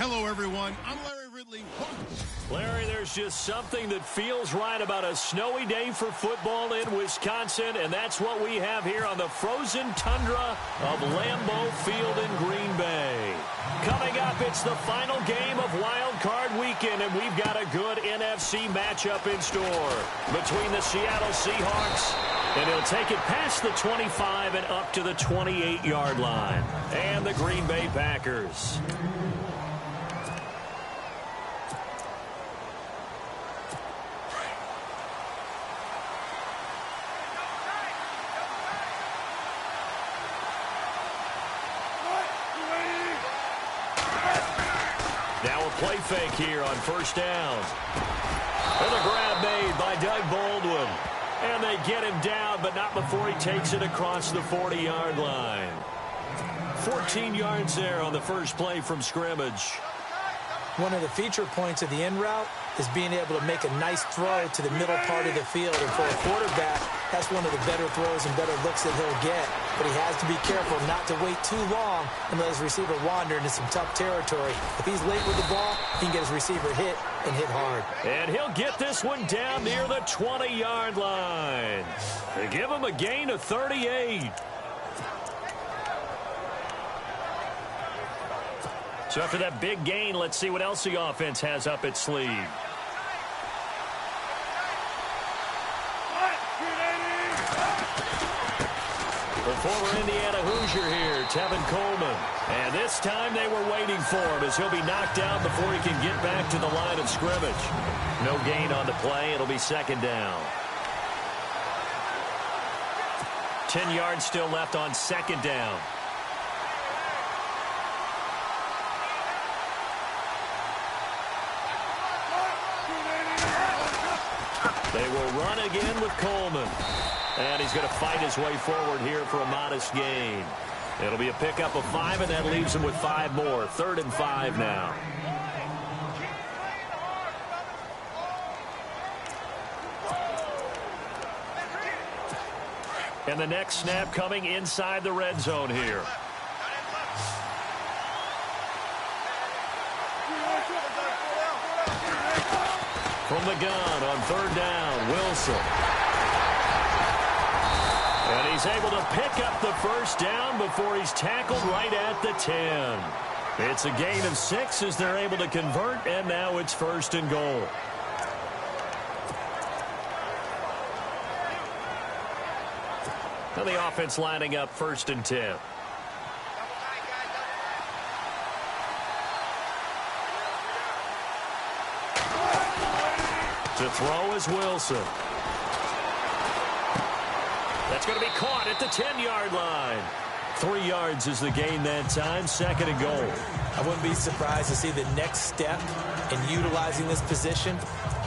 Hello, everyone. I'm Larry Ridley. Larry, there's just something that feels right about a snowy day for football in Wisconsin, and that's what we have here on the frozen tundra of Lambeau Field in Green Bay. Coming up, it's the final game of Wild Card Weekend, and we've got a good NFC matchup in store between the Seattle Seahawks, and he'll take it past the 25 and up to the 28-yard line, and the Green Bay Packers. Now a play fake here on first down. And a grab made by Doug Baldwin. And they get him down, but not before he takes it across the 40-yard line. 14 yards there on the first play from scrimmage. One of the feature points of the in route is being able to make a nice throw to the middle part of the field. And for a quarterback, that's one of the better throws and better looks that he'll get. But he has to be careful not to wait too long and let his receiver wander into some tough territory. If he's late with the ball, he can get his receiver hit and hit hard. And he'll get this one down near the 20-yard line. They give him a gain of 38. So after that big gain, let's see what else the offense has up its sleeve. The former Indiana Hoosier here, Tevin Coleman. And this time they were waiting for him as he'll be knocked down before he can get back to the line of scrimmage. No gain on the play. It'll be second down. 10 yards still left on second down. They will run again with Coleman. And he's going to fight his way forward here for a modest gain. It'll be a pickup of 5, and that leaves him with 5 more. 3rd and 5 now. And the next snap coming inside the red zone here. From the gun on 3rd down, Wilson. And he's able to pick up the first down before he's tackled right at the 10. It's a gain of 6 as they're able to convert, and now it's 1st and goal. Now the offense lining up 1st and 10. To throw is Wilson. That's going to be caught at the 10-yard line. 3 yards is the gain that time. 2nd and goal. I wouldn't be surprised to see the next step in utilizing this position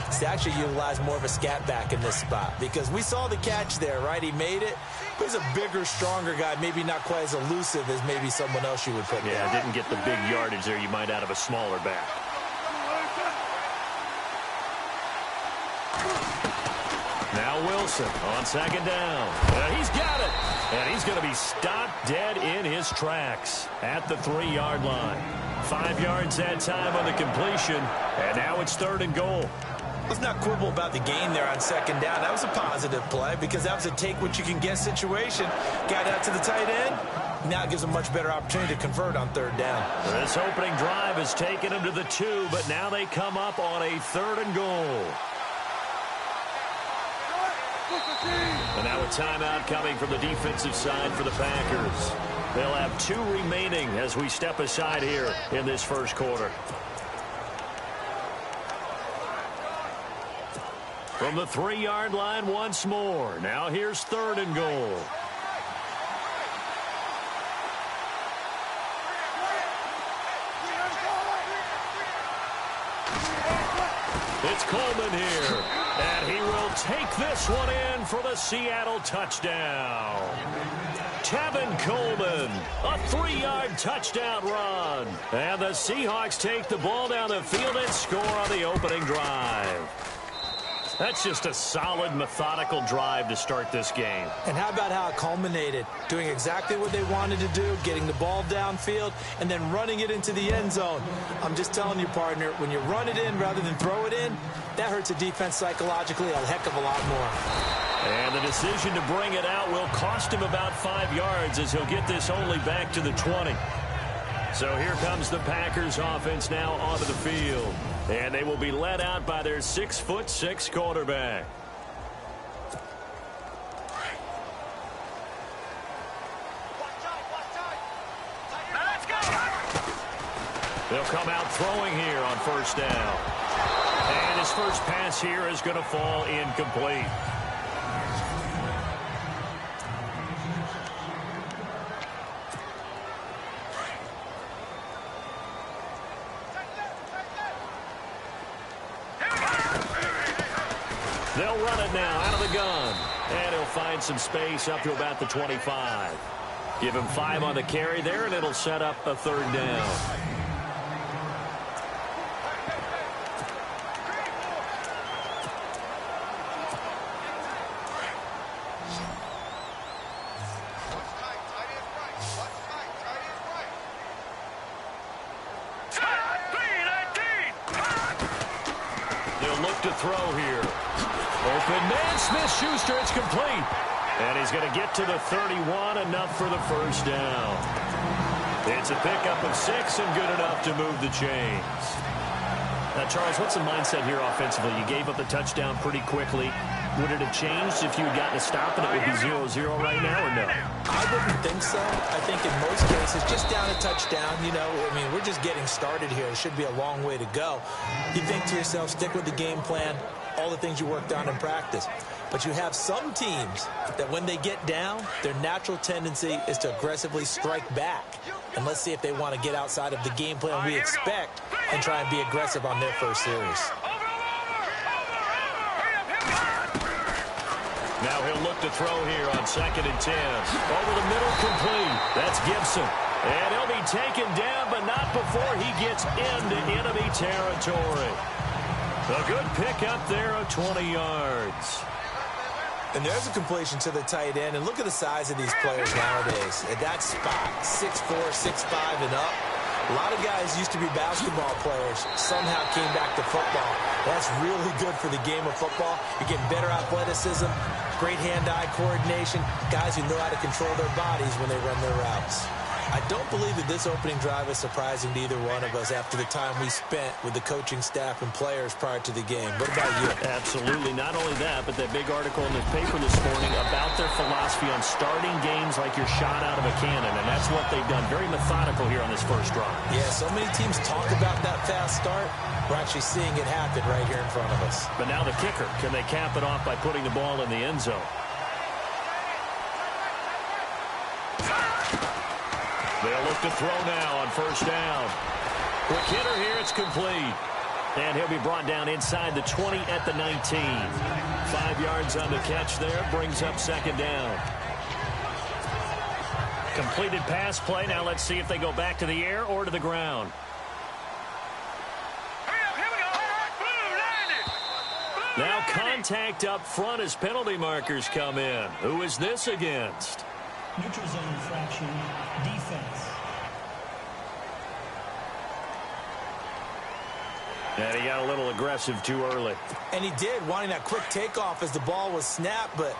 is to actually utilize more of a scat back in this spot. Because we saw the catch there, right? He made it. But he's a bigger, stronger guy. Maybe not quite as elusive as maybe someone else you would put there. Yeah, didn't get the big yardage there you might out of a smaller back. Now Wilson on 2nd down. He's got it. And he's going to be stopped dead in his tracks at the 3-yard line. 5 yards that time on the completion. And now it's 3rd and goal. Let's not quibble about the gain there on 2nd down. That was a positive play because that was a take-what-you-can-get situation. Got out to the tight end. Now it gives them a much better opportunity to convert on 3rd down. This opening drive has taken them to the 2, but now they come up on a 3rd and goal. And now a timeout coming from the defensive side for the Packers. They'll have 2 remaining as we step aside here in this first quarter. From the 3-yard line once more. Now here's 3rd and goal. It's Coleman here. And he will take this one in for the Seattle touchdown. Tevin Coleman, a 3-yard touchdown run. And the Seahawks take the ball down the field and score on the opening drive. That's just a solid, methodical drive to start this game. And how about how it culminated? Doing exactly what they wanted to do, getting the ball downfield, and then running it into the end zone. I'm just telling you, partner, when you run it in rather than throw it in, that hurts a defense psychologically a heck of a lot more. And the decision to bring it out will cost him about 5 yards as he'll get this only back to the 20. So here comes the Packers offense now onto the field. And they will be led out by their 6'6" quarterback. They'll come out throwing here on first down. And his first pass here is going to fall incomplete. They'll run it now out of the gun. And he'll find some space up to about the 25. Give him 5 on the carry there, and it'll set up a third down. They'll look to throw here. Open man, Smith-Schuster, it's complete. And he's going to get to the 31, enough for the first down. It's a pickup of 6 and good enough to move the chains. Now, Charles, what's the mindset here offensively? You gave up the touchdown pretty quickly. Would it have changed if you had gotten a stop and it would be 0-0 right now, or no? I wouldn't think so. I think in most cases, just down a touchdown, you know, I mean, we're just getting started here. It should be a long way to go. You think to yourself, stick with the game plan, all the things you worked on in practice. But you have some teams that when they get down, their natural tendency is to aggressively strike back. And let's see if they want to get outside of the game plan we expect and try and be aggressive on their first series. Now he'll look to throw here on 2nd and 10. Over the middle, complete. That's Gibson. And he'll be taken down, but not before he gets into enemy territory. A good pickup there of 20 yards. And there's a completion to the tight end. And look at the size of these players nowadays. At that spot, 6'4", 6'5", and up. A lot of guys used to be basketball players, somehow came back to football. That's really good for the game of football. You're getting better athleticism, great hand-eye coordination, guys who know how to control their bodies when they run their routes. I don't believe that this opening drive is surprising to either one of us after the time we spent with the coaching staff and players prior to the game. What about you? Absolutely. Not only that, but that big article in the paper this morning about their philosophy on starting games like you're shot out of a cannon, and that's what they've done. Very methodical here on this first drive. Yeah, so many teams talk about that fast start. We're actually seeing it happen right here in front of us. But now the kicker. Can they cap it off by putting the ball in the end zone? They'll look to throw now on first down. Quick hitter here, it's complete. And he'll be brought down inside the 20 at the 19. 5 yards on the catch there, brings up 2nd down. Completed pass play. Now let's see if they go back to the air or to the ground. Now contact up front as penalty markers come in. Who is this against? Neutral zone infraction, defense. And he got a little aggressive too early. And he did, wanting that quick takeoff as the ball was snapped, but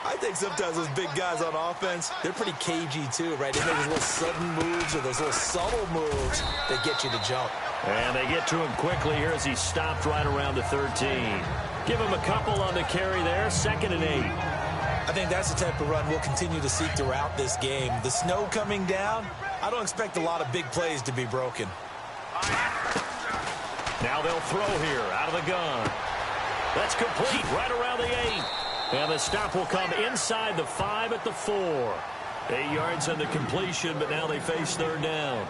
I think sometimes those big guys on offense, they're pretty cagey too, right? They make those little sudden moves or those little subtle moves that get you to jump. And they get to him quickly here as he stopped right around the 13. Give him a couple on the carry there, 2nd and 8. I think that's the type of run we'll continue to see throughout this game. The snow coming down, I don't expect a lot of big plays to be broken. Now they'll throw here out of the gun. That's complete right around the 8. And the stop will come inside the 5 at the 4. 8 yards on the completion, but now they face 3rd down.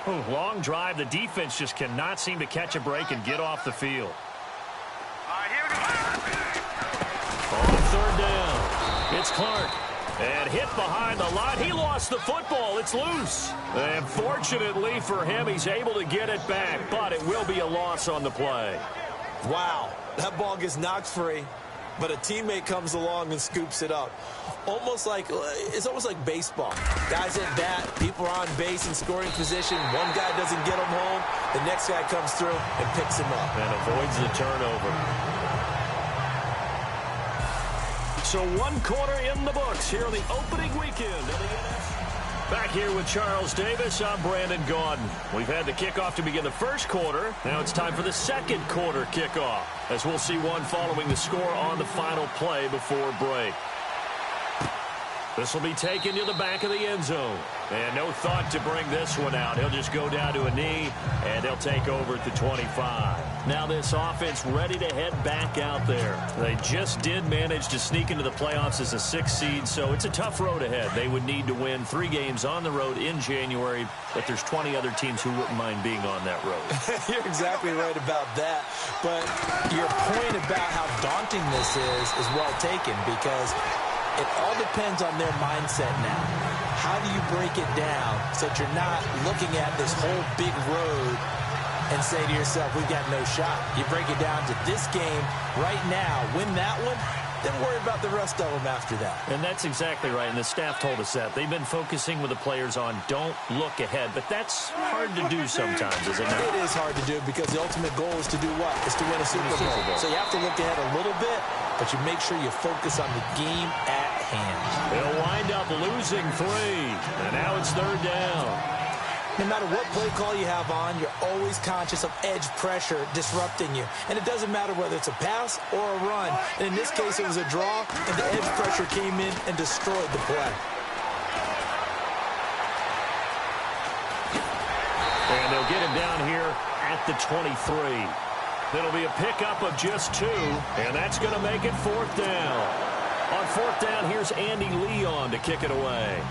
Ooh, long drive. The defense just cannot seem to catch a break and get off the field. On 3rd down, it's Clark. And hit behind the line. He lost the football. It's loose. And fortunately for him, he's able to get it back. But it will be a loss on the play. Wow, that ball gets knocked free, but a teammate comes along and scoops it up. It's almost like baseball. Guys at bat, people are on base in scoring position. One guy doesn't get him home. The next guy comes through and picks him up. And avoids the turnover. So 1 quarter in the books here on the opening weekend of the NFL. Back here with Charles Davis, I'm Brandon Gaudin. We've had the kickoff to begin the first quarter. Now it's time for the second quarter kickoff, as we'll see one following the score on the final play before break. This will be taken to the back of the end zone. And no thought to bring this one out. He'll just go down to a knee, and he'll take over at the 25. Now this offense ready to head back out there. They just did manage to sneak into the playoffs as a 6th seed, so it's a tough road ahead. They would need to win 3 games on the road in January, but there's 20 other teams who wouldn't mind being on that road. You're exactly right about that. But your point about how daunting this is well taken, because it all depends on their mindset now. How do you break it down so that you're not looking at this whole big road and say to yourself, we've got no shot? You break it down to this game right now, win that one, then worry about the rest of them after that. And that's exactly right, and the staff told us that. They've been focusing with the players on don't look ahead, but that's hard to do sometimes, isn't it? It is hard to do because the ultimate goal is to do what? It's to win a Super Bowl. So you have to look ahead a little bit, but you make sure you focus on the game at hand. They'll wind up losing 3, and now it's 3rd down. No matter what play call you have on, you're always conscious of edge pressure disrupting you. And it doesn't matter whether it's a pass or a run. And in this case, it was a draw, and the edge pressure came in and destroyed the play. And they'll get him down here at the 23. It'll be a pickup of just 2, and that's going to make it 4th down. On 4th down, here's Andy Leon to kick it away.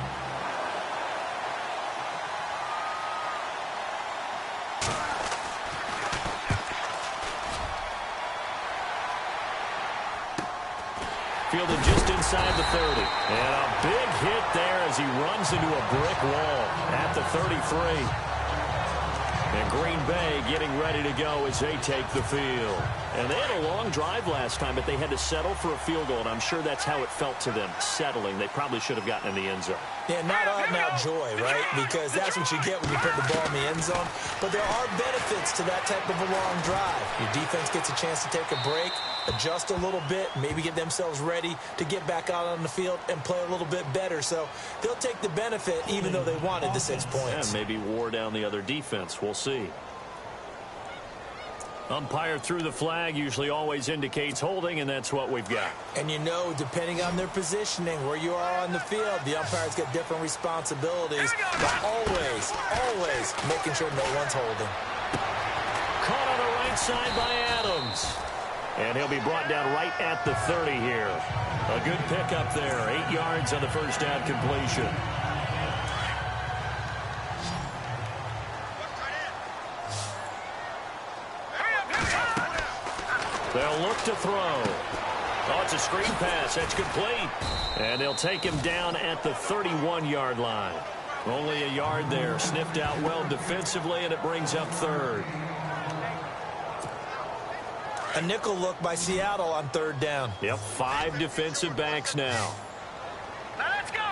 Fielded just inside the 30. And a big hit there as he runs into a brick wall at the 33. And Green Bay getting ready to go as they take the field. And they had a long drive last time, but they had to settle for a field goal, and I'm sure that's how it felt to them, settling. They probably should have gotten in the end zone. Yeah, not out-and-out joy, right? Because that's what you get when you put the ball in the end zone. But there are benefits to that type of a long drive. Your defense gets a chance to take a break, adjust a little bit, maybe get themselves ready to get back out on the field and play a little bit better. So they'll take the benefit even though they wanted the 6 points. Yeah, maybe wore down the other defense. We'll see. Umpire threw the flag, usually always indicates holding, and that's what we've got. And you know, depending on their positioning, where you are on the field, the umpires get different responsibilities, but always making sure no one's holding. Caught on the right side by Adams. And he'll be brought down right at the 30 here. A good pickup there, 8 yards on the first down completion. They'll look to throw. Oh, it's a screen pass. That's complete. And they'll take him down at the 31-yard line. Only a yard there. Sniffed out well defensively, and it brings up 3rd. A nickel look by Seattle on 3rd down. Yep, 5 defensive backs now. Now let's go.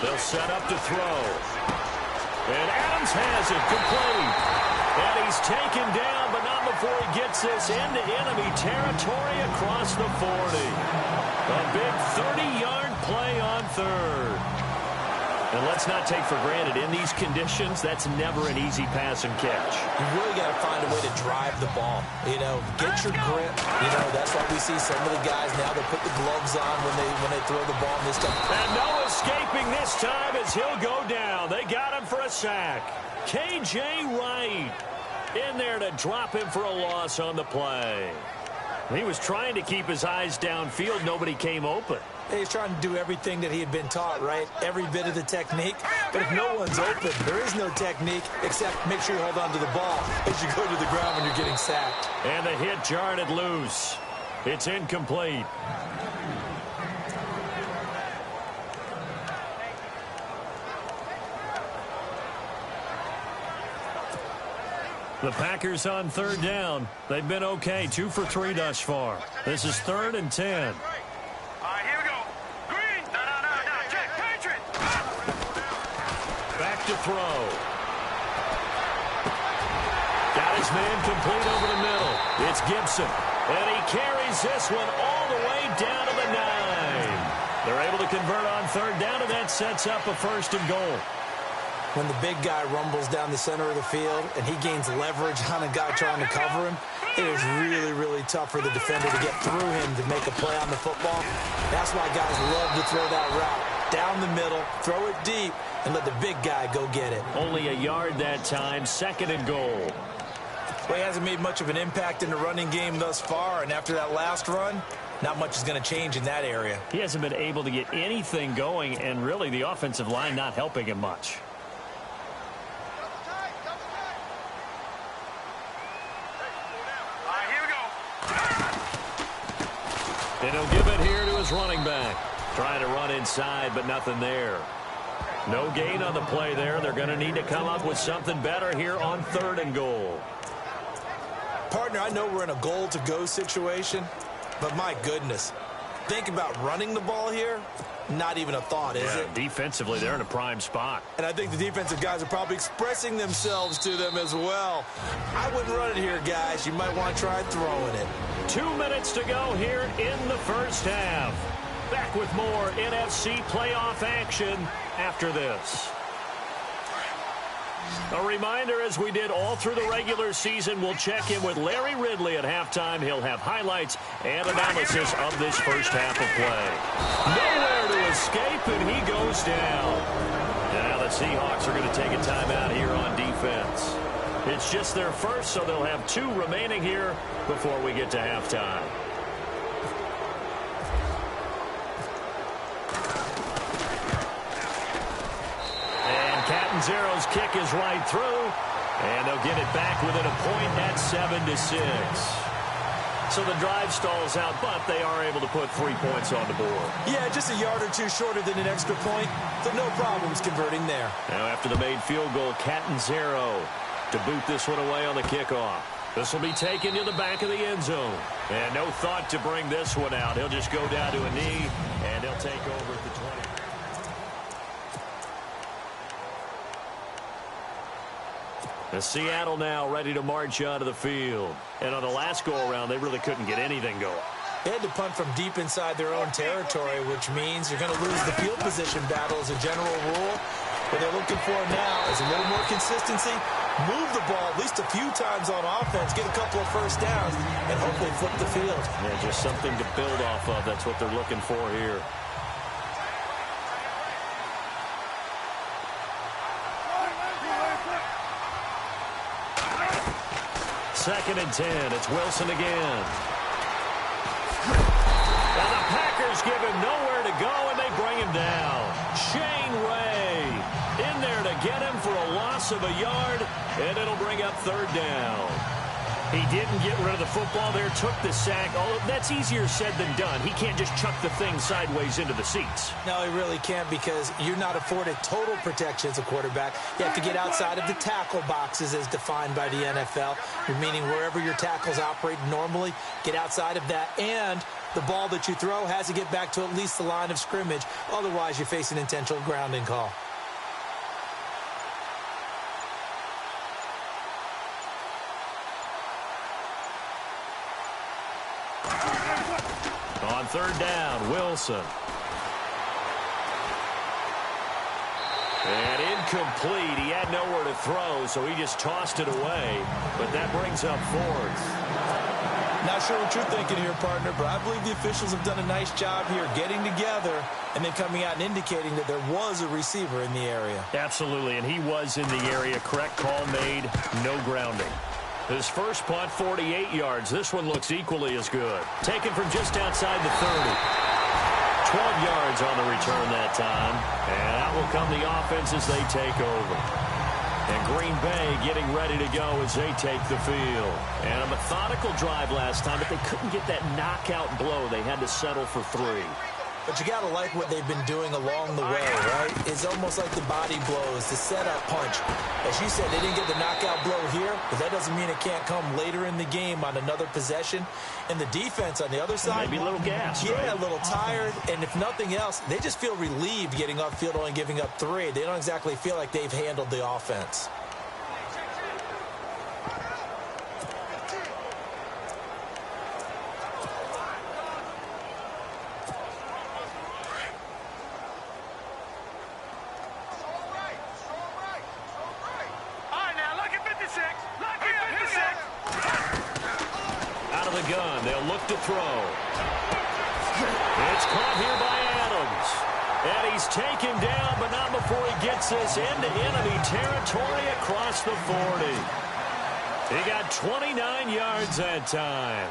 They'll set up to throw. And Adams has it complete. And he's taken down, but not before he gets this into enemy territory across the 40. A big 30-yard play on 3rd. And let's not take for granted, in these conditions, that's never an easy pass and catch. You really got to find a way to drive the ball. You know, get your grip. You know, that's why we see some of the guys now, they put the gloves on when they throw the ball this time. And no escaping this time as he'll go down. They got him for a sack. K.J. Wright in there to drop him for a loss on the play. He was trying to keep his eyes downfield. Nobody came open. He's trying to do everything that he had been taught, right? Every bit of the technique. But if no one's open, there is no technique except make sure you hold on to the ball as you go to the ground when you're getting sacked. And the hit jarred it loose. It's incomplete. The Packers on third down. They've been okay, 2 for 3 thus far. This is 3rd and 10. All right, here we go. Green. No. Check. Patriot. Back to throw. Got his man complete over the middle. It's Gibson. And he carries this one all the way down to the 9. They're able to convert on third down, and that sets up a 1st and goal. When the big guy rumbles down the center of the field and he gains leverage on a guy trying to cover him, it is really, really tough for the defender to get through him to make a play on the football. That's why guys love to throw that route. Down the middle, throw it deep, and let the big guy go get it. Only a yard that time, 2nd and goal. Well, he hasn't made much of an impact in the running game thus far, and after that last run, not much is going to change in that area. He hasn't been able to get anything going, and really the offensive line not helping him much. And he'll give it here to his running back. Trying to run inside, but nothing there. No gain on the play there. They're going to need to come up with something better here on 3rd and goal. Partner, I know we're in a goal-to-go situation, but my goodness, think about running the ball here. Not even a thought, is it? Defensively, they're in a prime spot. And I think the defensive guys are probably expressing themselves to them as well. I wouldn't run it here, guys. You might want to try throwing it. 2 minutes to go here in the first half. Back with more NFC playoff action after this. A reminder, as we did all through the regular season, we'll check in with Larry Ridley at halftime. He'll have highlights and analysis of this first half of play. Nowhere to escape, and he goes down. And now the Seahawks are going to take a timeout here on defense. It's just their first, so they'll have 2 remaining here before we get to halftime. Catanzaro's kick is right through, and they'll get it back within a point at 7-6. So the drive stalls out, but they are able to put 3 points on the board. Yeah, just a yard or 2 shorter than an extra point, so no problems converting there. Now after the made field goal, Catanzaro to boot this one away on the kickoff. This will be taken to the back of the end zone. And no thought to bring this one out. He'll just go down to a knee, and he'll take over at the 20. Seattle now ready to march onto the field. And on the last go-around, they really couldn't get anything going. They had to punt from deep inside their own territory, which means you're going to lose the field position battle as a general rule. What they're looking for now is a little more consistency, move the ball at least a few times on offense, get a couple of first downs, and hopefully flip the field. Yeah, just something to build off of. That's what they're looking for here. Second and 10. It's Wilson again. And the Packers give him nowhere to go, and they bring him down. Shane Ray in there to get him for a loss of a yard, and it'll bring up 3rd down. He didn't get rid of the football there, took the sack. Although that's easier said than done. He can't just chuck the thing sideways into the seats. No, he really can't, because you're not afforded total protection as a quarterback. You have to get outside of the tackle boxes as defined by the NFL, meaning wherever your tackles operate normally, get outside of that, and the ball that you throw has to get back to at least the line of scrimmage. Otherwise, you face an intentional grounding call. On 3rd down, Wilson. And incomplete. He had nowhere to throw, so he just tossed it away. But that brings up 4th. Not sure what you're thinking here, partner, but I believe the officials have done a nice job here getting together and then coming out and indicating that there was a receiver in the area. Absolutely, and he was in the area. Correct call made. No grounding. His first punt, 48 yards. This one looks equally as good. Taken from just outside the 30. 12 yards on the return that time. And out will come the offense as they take over. And Green Bay getting ready to go as they take the field. And a methodical drive last time, but they couldn't get that knockout blow. They had to settle for 3. But you got to like what they've been doing along the way, right? It's almost like the body blows, the setup punch. As you said, they didn't get the knockout blow here, but that doesn't mean it can't come later in the game on another possession. And the defense on the other side, maybe a little gassed, yeah, right? A little tired. And if nothing else, they just feel relieved getting off field, only giving up 3. They don't exactly feel like they've handled the offense. They'll look to throw. It's caught here by Adams. And he's taken down, but not before he gets this into enemy territory across the 40. He got 29 yards that time.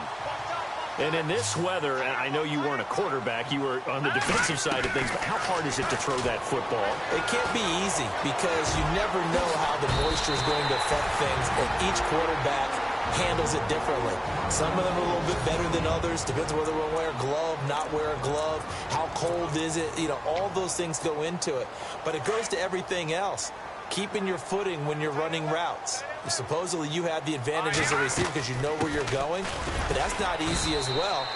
And in this weather, I know you weren't a quarterback, you were on the defensive side of things, but how hard is it to throw that football? It can't be easy because you never know how the moisture is going to affect things, and each quarterback handles it differently. Some of them are a little bit better than others. Depends on whether we'll wear a glove, not wear a glove. How cold is it? You know, all those things go into it. But it goes to everything else. Keeping your footing when you're running routes. Supposedly you have the advantage as a receiver because you know where you're going, but that's not easy as well.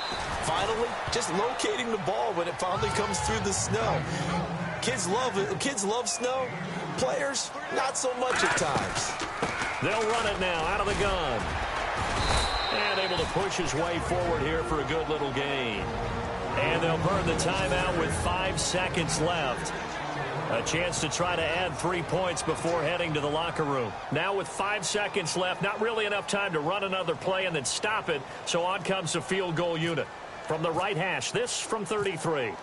Finally, just locating the ball when it finally comes through the snow. Kids love it. Kids love snow. Players, not so much at times. They'll run it now out of the gun. And able to push his way forward here for a good little gain. And they'll burn the timeout with 5 seconds left. A chance to try to add 3 points before heading to the locker room. Now with 5 seconds left, not really enough time to run another play and then stop it. So on comes the field goal unit. From the right hash, this from 33.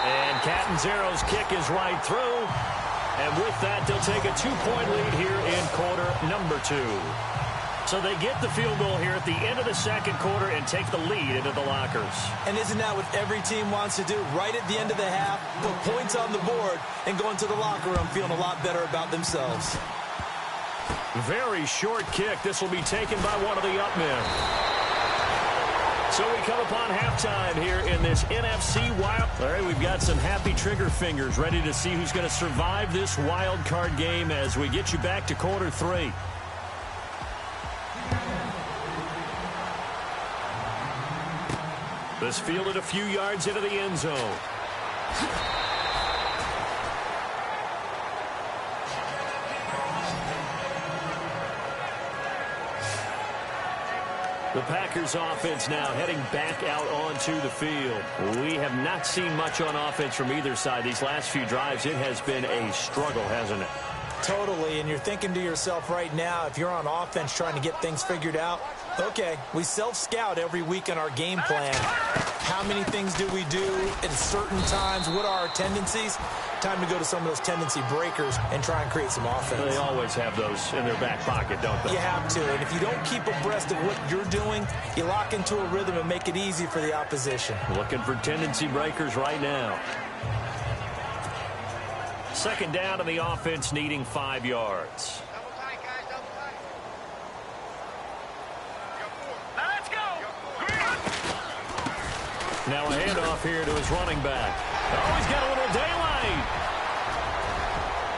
And Catanzaro's kick is right through. And with that, they'll take a 2-point lead here in quarter number 2. So they get the field goal here at the end of the second quarter and take the lead into the lockers. And isn't that what every team wants to do? Right at the end of the half, put points on the board and go into the locker room feeling a lot better about themselves. Very short kick. This will be taken by one of the up men. So we come upon halftime here in this NFC Wild. All right, we've got some happy trigger fingers ready to see who's going to survive this wild card game as we get you back to quarter 3. This fielded a few yards into the end zone. The Packers offense now heading back out onto the field. We have not seen much on offense from either side. These last few drives, it has been a struggle, hasn't it? Totally, and you're thinking to yourself right now, if you're on offense trying to get things figured out, okay, we self-scout every week in our game plan. How many things do we do at certain times? What are our tendencies? Time to go to some of those tendency breakers and try and create some offense. They always have those in their back pocket, don't they? You have to, and if you don't keep abreast of what you're doing, you lock into a rhythm and make it easy for the opposition. Looking for tendency breakers right now. Second down to the offense, needing 5 yards. Now a handoff here to his running back. Oh, he's got a little daylight.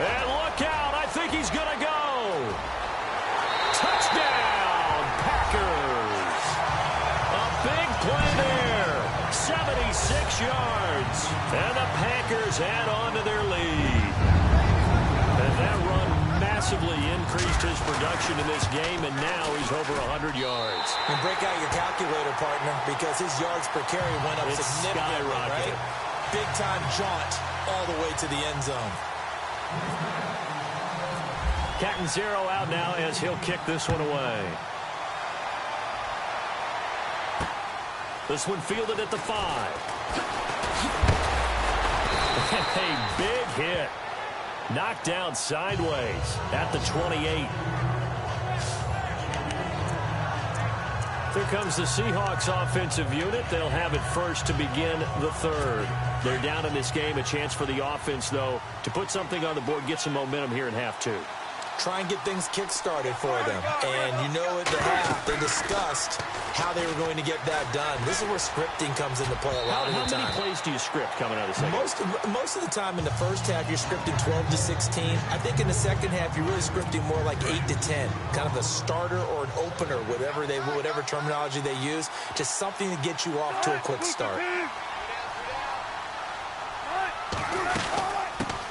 And look out. I think he's going to go. Touchdown, Packers. A big play there. 76 yards. And the Packers add on to their lead. And that run massively increased his production in this game, and now he's over 100 yards. And break out your calculator, partner, because his yards per carry went up significantly, right? Big-time jaunt all the way to the end zone. Catanzaro out now as he'll kick this one away. This one fielded at the 5. A big hit. Knocked down sideways at the 28. Here comes the Seahawks offensive unit. They'll have it first to begin the third. They're down in this game. A chance for the offense, though, to put something on the board, get some momentum here in half 2. try and get things kick-started for them. And you know at the half, they discussed how they were going to get that done. This is where scripting comes into play a lot of the time. How many plays do you script coming out of the second? Most of the time in the first half, you're scripting 12 to 16. I think in the second half, you're really scripting more like 8 to 10. Kind of a starter or an opener, whatever terminology they use. Just something to get you off to a quick start.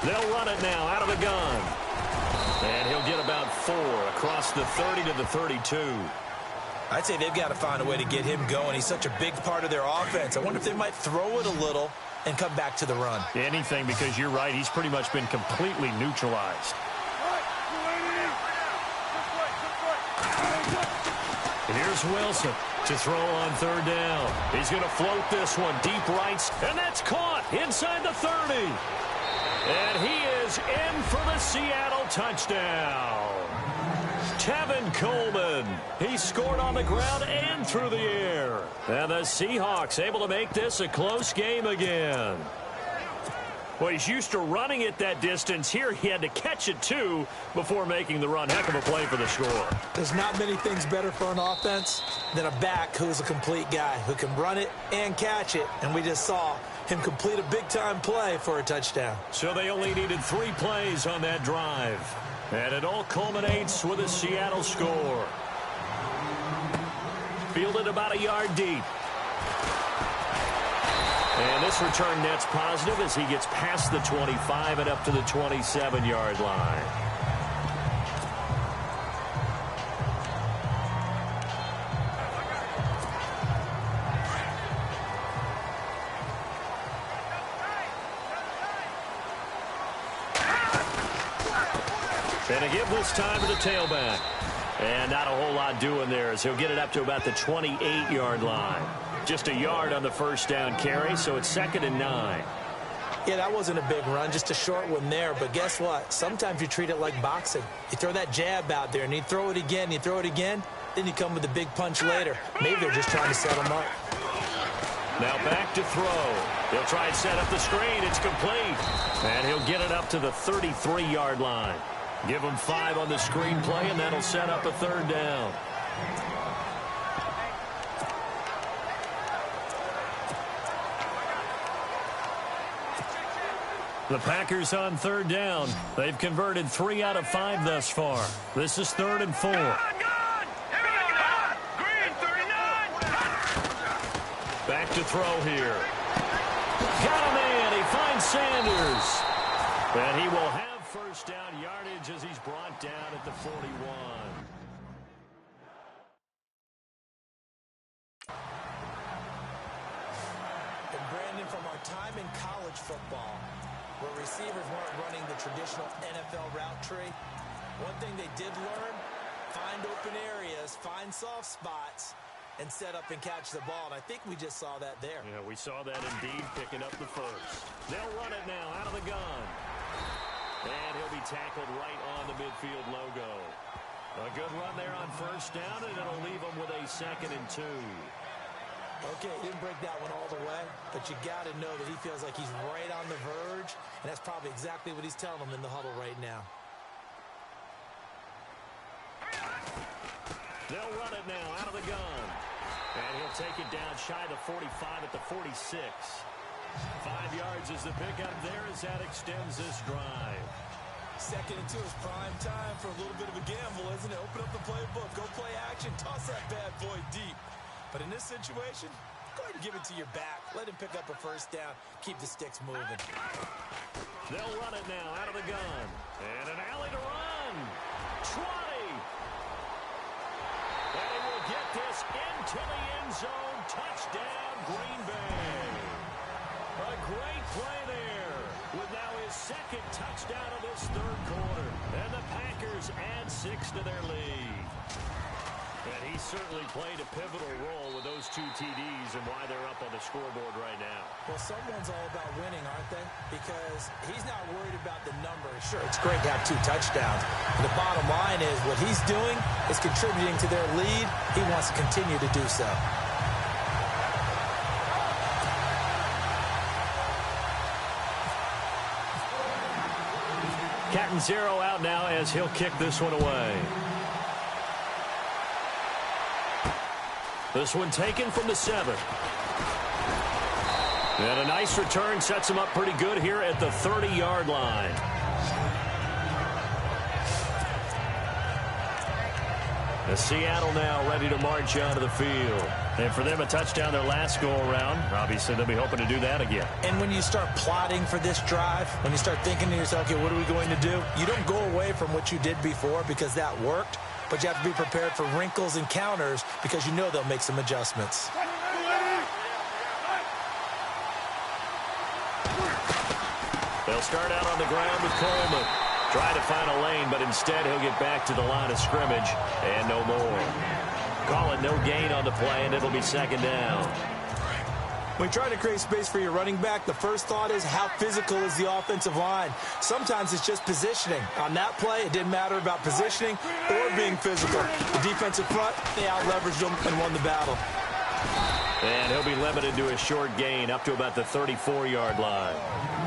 They'll run it now out of the gun. And he'll get about 4 across the 30 to the 32. I'd say they've got to find a way to get him going. He's such a big part of their offense. I wonder if they might throw it a little and come back to the run. Anything, because you're right. He's pretty much been completely neutralized. Here's Wilson to throw on third down. He's going to float this one deep right, and that's caught inside the 30. And he is in for the Seattle touchdown. Tevin Coleman. He scored on the ground and through the air. And the Seahawks able to make this a close game again. Well, he's used to running it that distance. Here he had to catch it, too, before making the run. Heck of a play for the score. There's not many things better for an offense than a back who's a complete guy, who can run it and catch it. And we just saw him complete a big-time play for a touchdown. So they only needed 3 plays on that drive. And it all culminates with a Seattle score. Fielded about a yard deep. And this return net's positive as he gets past the 25 and up to the 27-yard line. And a give this time to the tailback. And not a whole lot doing there as he'll get it up to about the 28-yard line. Just a yard on the first down carry, so it's 2nd and 9. Yeah, that wasn't a big run, just a short one there. But guess what? Sometimes you treat it like boxing. You throw that jab out there, and you throw it again, you throw it again, then you come with a big punch later. Maybe they're just trying to set him up. Now back to throw. He'll try and set up the screen. It's complete. And he'll get it up to the 33-yard line. Give him 5 on the screen play, and that'll set up a 3rd down. The Packers on 3rd down. They've converted 3 out of 5 thus far. This is 3rd and 4. Back to throw here. Got a man. He finds Sanders. And he will have first down yardage as he's brought down at the 41. And Brandon, from our time in college football, where receivers weren't running the traditional NFL route tree, one thing they did learn, find open areas, find soft spots, and set up and catch the ball. And I think we just saw that there. Yeah, we saw that indeed, picking up the first. They'll run it now out of the gun. And he'll be tackled right on the midfield logo. A good run there on first down, and it'll leave him with a 2nd and 2. Okay, he didn't break that one all the way, but you got to know that he feels like he's right on the verge, and that's probably exactly what he's telling them in the huddle right now. They'll run it now out of the gun. And he'll take it down shy of the 45 at the 46. 5 yards is the pickup there as that extends this drive. 2nd and 2 is prime time for a little bit of a gamble, isn't it? Open up the playbook, go play action, toss that bad boy deep. But in this situation, go ahead and give it to your back. Let him pick up a first down. Keep the sticks moving. They'll run it now out of the gun. And an alley to run. 20. And he will get this into the end zone. Touchdown, Green Bay. A great play there with now his 2nd touchdown of this 3rd quarter. And the Packers add 6 to their lead. And he certainly played a pivotal role with those 2 TDs and why they're up on the scoreboard right now. Well, someone's all about winning, aren't they? Because he's not worried about the numbers. Sure, it's great to have 2 touchdowns. But the bottom line is what he's doing is contributing to their lead. He wants to continue to do so. Cat and zero out now as he'll kick this one away. This one taken from the 7. And a nice return sets him up pretty good here at the 30-yard line. The Seattle now ready to march onto the field. And for them, a touchdown their last go-around. Obviously, they'll be hoping to do that again. And when you start plotting for this drive, when you start thinking to yourself, okay, what are we going to do? You don't go away from what you did before because that worked, but you have to be prepared for wrinkles and counters because you know they'll make some adjustments. They'll start out on the ground with Coleman. Try to find a lane, but instead he'll get back to the line of scrimmage and no more. Call it no gain on the play, and it'll be second down. When you try to create space for your running back, the first thought is how physical is the offensive line. Sometimes it's just positioning. On that play, it didn't matter about positioning or being physical. The defensive front, they out-leveraged them and won the battle. And he'll be limited to a short gain up to about the 34-yard line.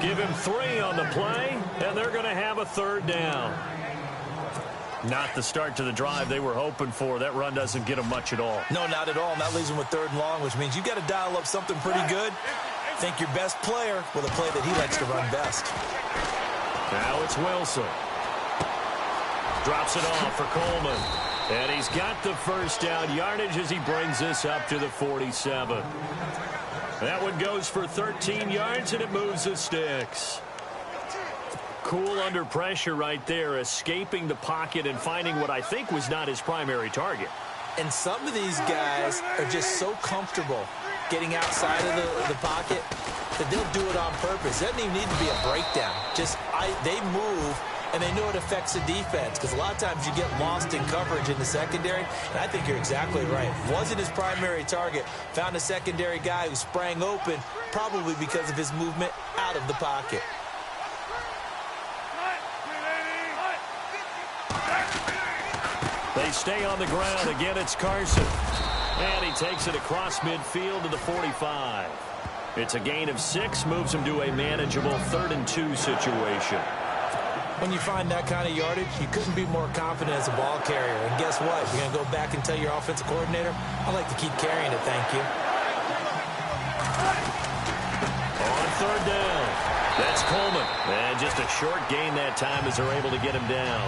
Give him 3 on the play, and they're going to have a third down. Not the start to the drive they were hoping for. That run doesn't get them much at all. No, not at all. And that leaves them with 3rd and long, which means you got to dial up something pretty good. Think your best player with a play that he likes to run best. Now it's Wilson. Drops it off for Coleman. And he's got the first down yardage as he brings this up to the 47. That one goes for 13 yards, and it moves the sticks. Cool under pressure right there, escaping the pocket and finding what I think was not his primary target. And some of these guys are just so comfortable getting outside of the pocket that they'll do it on purpose. It doesn't even need to be a breakdown. They move, and they know it affects the defense because a lot of times you get lost in coverage in the secondary, and I think you're exactly right. Wasn't his primary target. Found a secondary guy who sprang open, probably because of his movement out of the pocket. They stay on the ground. Again, it's Carson. And he takes it across midfield to the 45. It's a gain of 6, moves him to a manageable 3rd and 2 situation. When you find that kind of yardage, you couldn't be more confident as a ball carrier. And guess what? You're going to go back and tell your offensive coordinator, I'd like to keep carrying it, thank you. On 3rd down, that's Coleman. And just a short gain that time as they're able to get him down.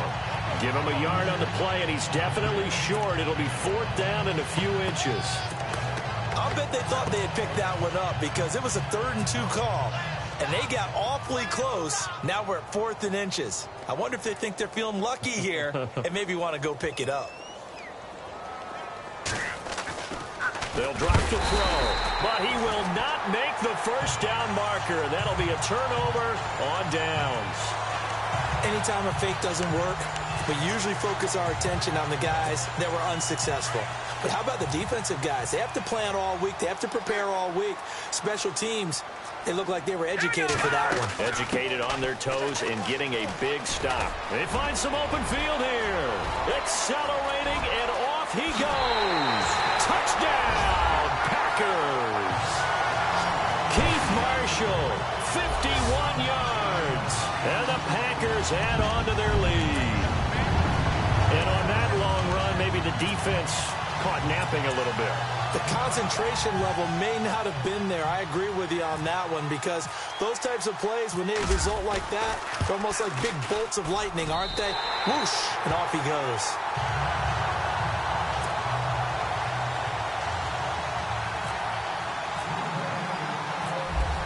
Give him a yard on the play, and he's definitely short. It'll be 4th down and a few inches. I'll bet they thought they had picked that one up because it was a 3rd and 2 call. And they got awfully close. Now we're at 4th and inches. I wonder if they think they're feeling lucky here and maybe want to go pick it up. They'll drop to throw, but he will not make the first down marker. That'll be a turnover on downs. Anytime a fake doesn't work, we usually focus our attention on the guys that were unsuccessful. But how about the defensive guys? They have to plan all week. They have to prepare all week. Special teams, they look like they were educated for that one. Educated on their toes and getting a big stop. They find some open field here. Accelerating, and off he goes. Touchdown, Packers. Keith Marshall, 51 yards. And the Packers add on to their lead. And on that long run, maybe the defense caught napping a little bit. The concentration level may not have been there. I agree with you on that one because those types of plays, when they result like that, they're almost like big bolts of lightning, aren't they? Whoosh, and off he goes.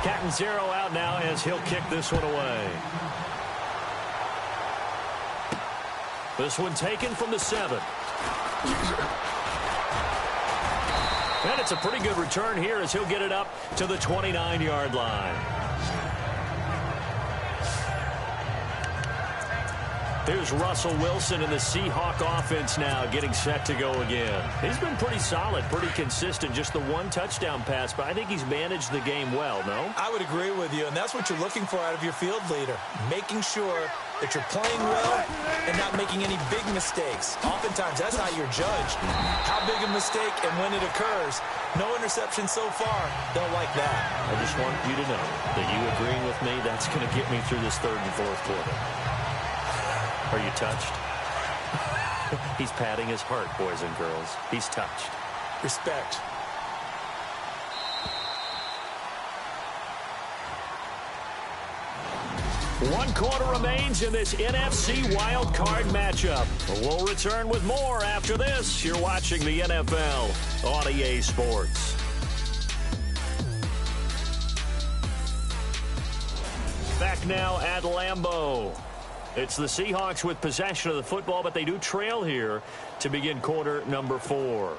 Cat and zero out now as he'll kick this one away. This one taken from the 7. And it's a pretty good return here as he'll get it up to the 29-yard line. Here's Russell Wilson in the Seahawk offense now getting set to go again. He's been pretty solid, pretty consistent, just the one touchdown pass, but I think he's managed the game well, no? I would agree with you, and that's what you're looking for out of your field leader, making sure that you're playing well and not making any big mistakes. Oftentimes, that's how you're judged. How big a mistake and when it occurs. No interception so far. Don't like that. I just want you to know that you agreeing with me, that's going to get me through this 3rd and 4th quarter. Are you touched? He's patting his heart, boys and girls. He's touched. Respect. One quarter remains in this NFC Wild Card matchup. We'll return with more after this. You're watching the NFL on EA Sports. Back now at Lambeau. It's the Seahawks with possession of the football, but they do trail here to begin quarter number 4.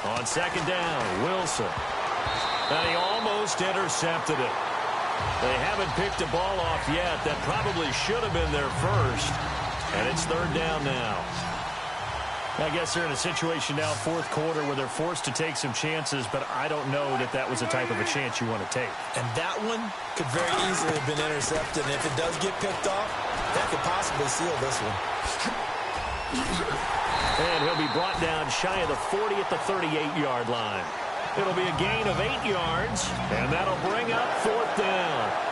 On second down, Wilson. And he almost intercepted it. They haven't picked a ball off yet. That probably should have been their first. And it's third down now. I guess they're in a situation now, fourth quarter, where they're forced to take some chances, but I don't know that that was the type of a chance you want to take. And that one could very easily have been intercepted. And if it does get picked off, that could possibly seal this one. And he'll be brought down shy of the 40 at the 38-yard line. It'll be a gain of 8 yards, and that'll bring up fourth down.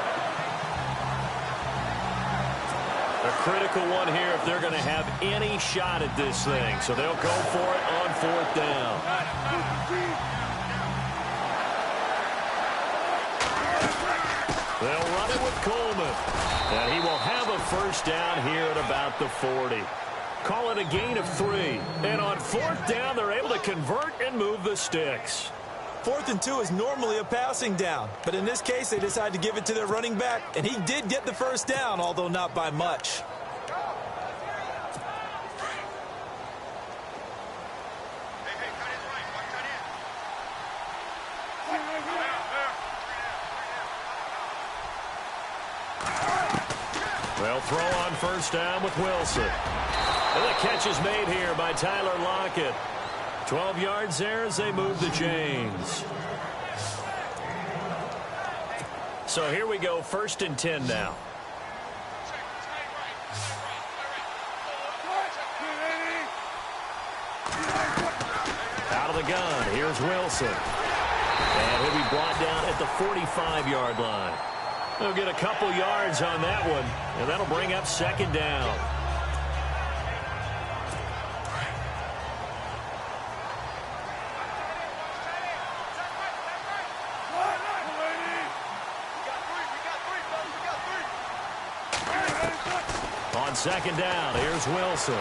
A critical one here if they're going to have any shot at this thing. So they'll go for it on fourth down. They'll run it with Coleman. And he will have a first down here at about the 40. Call it a gain of 3. And on fourth down, they're able to convert and move the sticks. 4th and 2 is normally a passing down, but in this case, they decided to give it to their running back, and he did get the first down, although not by much. They'll throw on first down with Wilson. And the catch is made here by Tyler Lockett. 12 yards there as they move the chains. So here we go, 1st and 10 now. Out of the gun, here's Wilson. And he'll be brought down at the 45-yard line. They'll get a couple yards on that one, and that'll bring up second down. On second down, here's Wilson.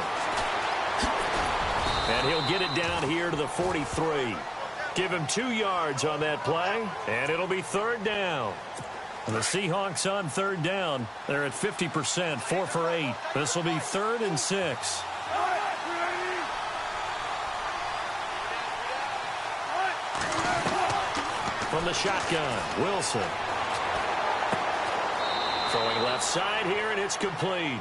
And he'll get it down here to the 43. Give him 2 yards on that play, and it'll be third down. And the Seahawks on third down. They're at 50%, 4 for 8. This will be 3rd and 6. From the shotgun, Wilson. Throwing left side here, and it's complete.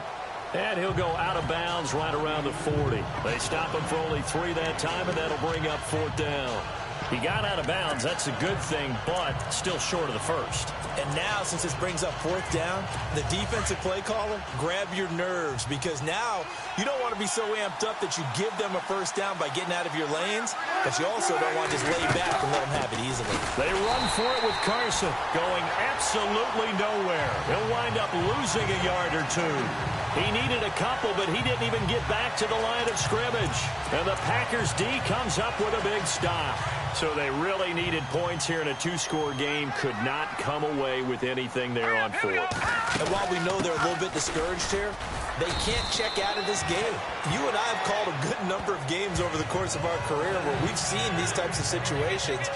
And he'll go out of bounds right around the 40. They stop him for only 3 that time, and that'll bring up fourth down. He got out of bounds. That's a good thing, but still short of the first. And now, since this brings up fourth down, the defensive play caller, grab your nerves, because now you don't want to be so amped up that you give them a first down by getting out of your lanes, but you also don't want to just lay back and let them have it easily. They run for it with Carson, going absolutely nowhere. He'll wind up losing a yard or 2. He needed a couple, but he didn't even get back to the line of scrimmage. And the Packers D comes up with a big stop. So they really needed points here in a 2-score game. Could not come away with anything there on fourth. And while we know they're a little bit discouraged here, they can't check out of this game. You and I have called a good number of games over the course of our career where we've seen these types of situations.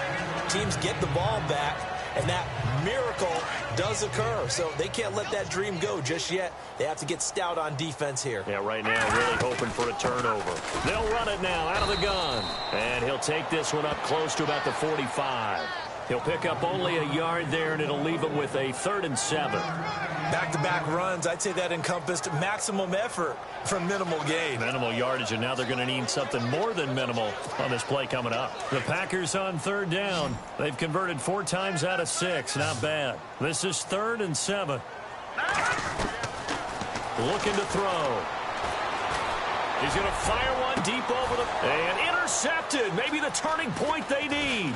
Teams get the ball back, and that miracle does occur. So they can't let that dream go just yet. They have to get stout on defense here. Yeah, right now really hoping for a turnover. They'll run it now out of the gun. And he'll take this one up close to about the 45. He'll pick up only a yard there, and it'll leave him with a 3rd and 7. Back-to-back runs, I'd say that encompassed maximum effort for minimal gain. Minimal yardage, and now they're going to need something more than minimal on this play coming up. The Packers on third down. They've converted 4 times out of 6. Not bad. This is 3rd and 7. Looking to throw. He's going to fire one deep over the... And intercepted. Maybe the turning point they need.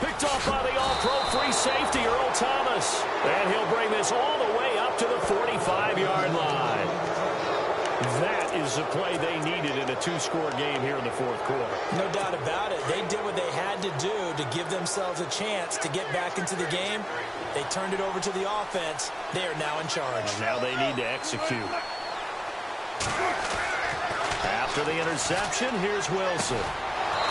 Picked off by the all-pro free safety, Earl Thomas. And he'll bring this all the way up to the 45-yard line. That is the play they needed in a two-score game here in the fourth quarter. No doubt about it. They did what they had to do to give themselves a chance to get back into the game. They turned it over to the offense. They are now in charge. And now they need to execute. After the interception, here's Wilson.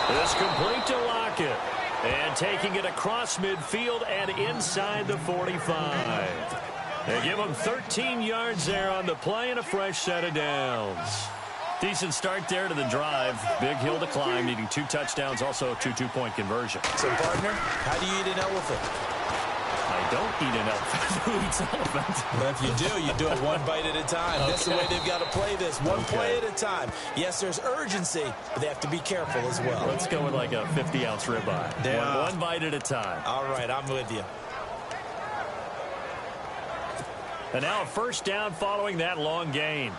This complete to Lockett. And taking it across midfield and inside the 45. They give him 13 yards there on the play and a fresh set of downs. Decent start there to the drive. Big hill to climb, needing 2 touchdowns, also a 2 two-point conversion. So, partner, how do you eat an elephant? I don't eat an elephant. Who eats elephant? But if you do it one bite at a time. Okay. That's the way they've got to play this, one play at a time. Yes, there's urgency, but they have to be careful as well. Let's go with like a 50-ounce ribeye. Yeah. One bite at a time. All right, I'm with you. And now a first down following that long gain.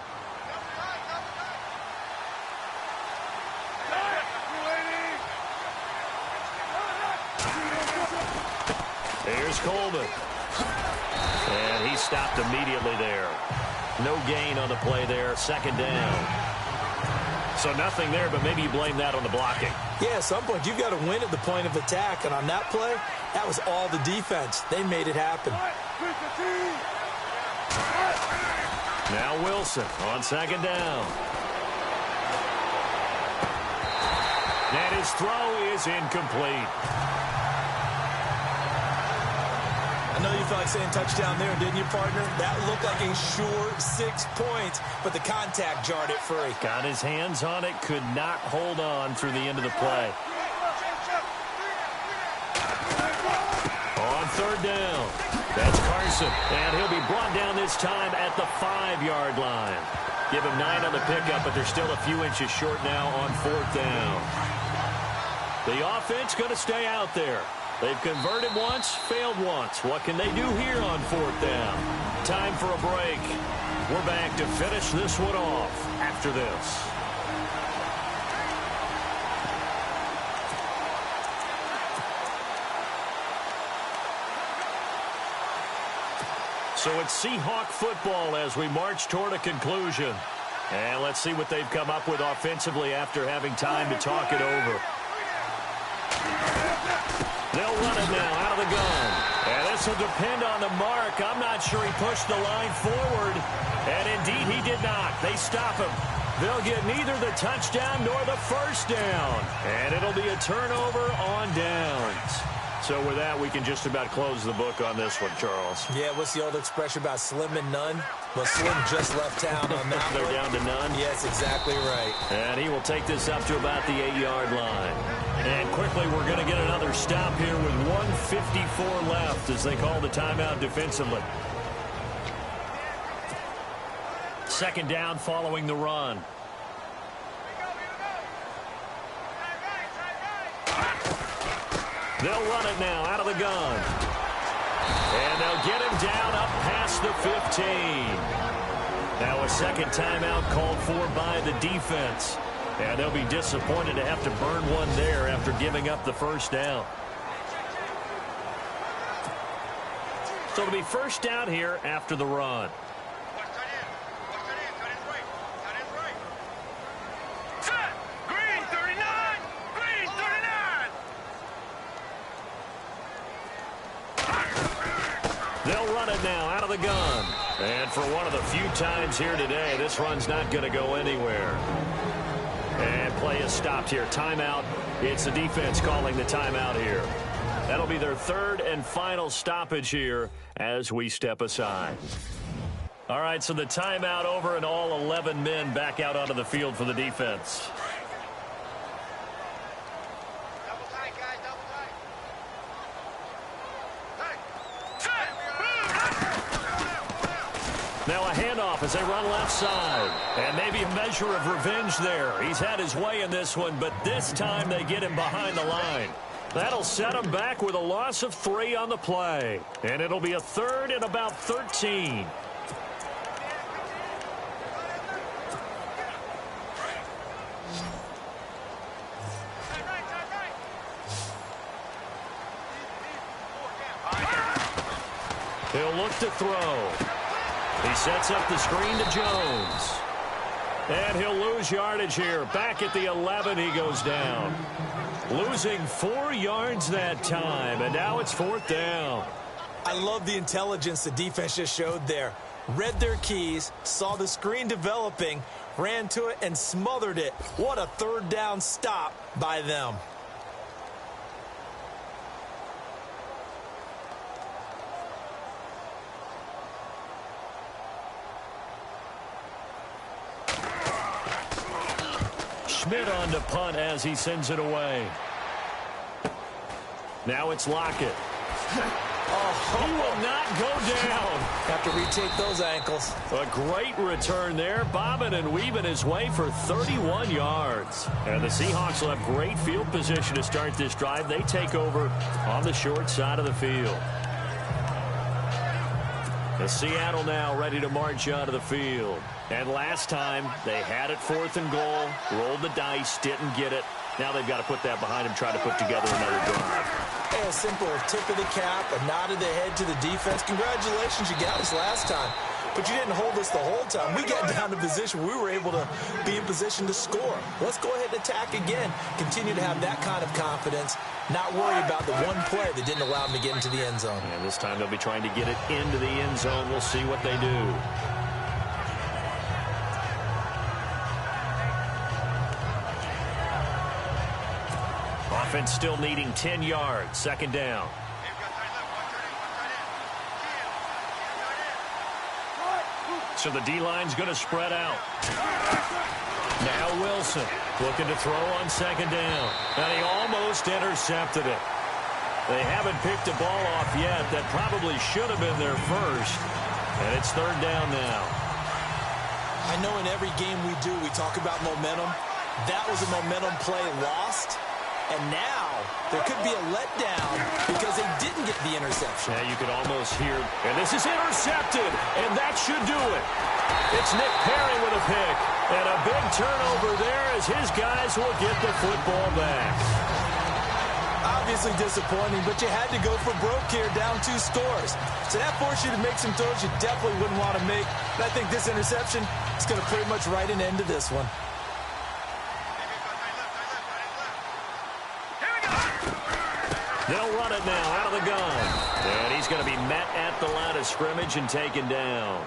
Here's Coleman. And he stopped immediately there. No gain on the play there. Second down. So nothing there, but maybe you blame that on the blocking. Yeah, at some point you've got to win at the point of attack. And on that play, that was all the defense. They made it happen. Now Wilson on second down. And his throw is incomplete. I know you felt like saying touchdown there, didn't you, partner? That looked like a sure 6 points, but the contact jarred it free. Got his hands on it, could not hold on through the end of the play. On third down, that's Carson, and he'll be brought down this time at the 5-yard line. Give him 9 on the pickup, but they're still a few inches short now on fourth down. The offense going to stay out there. They've converted once, failed once. What can they do here on fourth down? Time for a break. We're back to finish this one off after this. So it's Seahawk football as we march toward a conclusion. And let's see what they've come up with offensively after having time to talk it over. They'll run it now out of the gun. And this will depend on the mark. I'm not sure he pushed the line forward. And indeed he did not. They stop him. They'll get neither the touchdown nor the first down. And it'll be a turnover on downs. So with that, we can just about close the book on this one, Charles. Yeah, what's the old expression about slim and none? Well, Slim just left town on that They're down to none? Yes, exactly right. And he will take this up to about the 8-yard line. And quickly, we're going to get another stop here with 1:54 left as they call the timeout defensively. Second down following the run. They'll run it now out of the gun. And they'll get him down up past the 15. Now a second timeout called for by the defense. And they'll be disappointed to have to burn one there after giving up the first down. So it'll be first down here after the run. They'll run it now out of the gun. And for one of the few times here today, this run's not going to go anywhere. And play is stopped here. Timeout. It's the defense calling the timeout here. That'll be their third and final stoppage here as we step aside. All right, so the timeout over and all 11 men back out onto the field for the defense. Now a handoff as they run left side. And maybe a measure of revenge there. He's had his way in this one, but this time they get him behind the line. That'll set him back with a loss of 3 on the play. And it'll be a third and about 13. He'll look to throw. He sets up the screen to Jones. And he'll lose yardage here. Back at the 11, he goes down. Losing 4 yards that time, and now it's 4th down. I love the intelligence the defense just showed there. Read their keys, saw the screen developing, ran to it, and smothered it. What a 3rd down stop by them. Schmidt on to punt as he sends it away. Now it's Lockett. He will not go down. Have to retake those ankles. A great return there, bobbing and weaving his way for 31 yards. And the Seahawks will have great field position to start this drive. They take over on the short side of the field. The Seattle now ready to march out of the field. And last time, they had it 4th and goal, rolled the dice, didn't get it. Now they've got to put that behind them, try to put together another drive. Hey, a simple tip of the cap, a nod of the head to the defense. Congratulations, you got us last time. But you didn't hold us the whole time. We got down to position we were able to be in position to score. Let's go ahead and attack again. Continue to have that kind of confidence. Not worry about the one play that didn't allow them to get into the end zone. And this time they'll be trying to get it into the end zone. We'll see what they do. Offense still needing 10 yards. 2nd down. So the D-line's going to spread out. Now Wilson looking to throw on 2nd down. And he almost intercepted it. They haven't picked a ball off yet. That probably should have been their first. And it's 3rd down now. I know in every game we do, we talk about momentum. That was a momentum play lost. And now there could be a letdown because they didn't get the interception. Yeah, you could almost hear, and this is intercepted, and that should do it. It's Nick Perry with a pick, and a big turnover there as his guys will get the football back. Obviously disappointing, but you had to go for broke here, down 2 scores. So that forced you to make some throws you definitely wouldn't want to make. But I think this interception is going to pretty much write an end to this one. They'll run it now out of the gun. And he's going to be met at the line of scrimmage and taken down.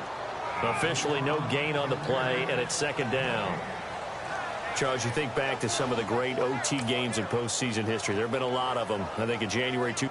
Officially no gain on the play, and it's 2nd down. Charles, you think back to some of the great OT games in postseason history. There have been a lot of them. I think in January 2.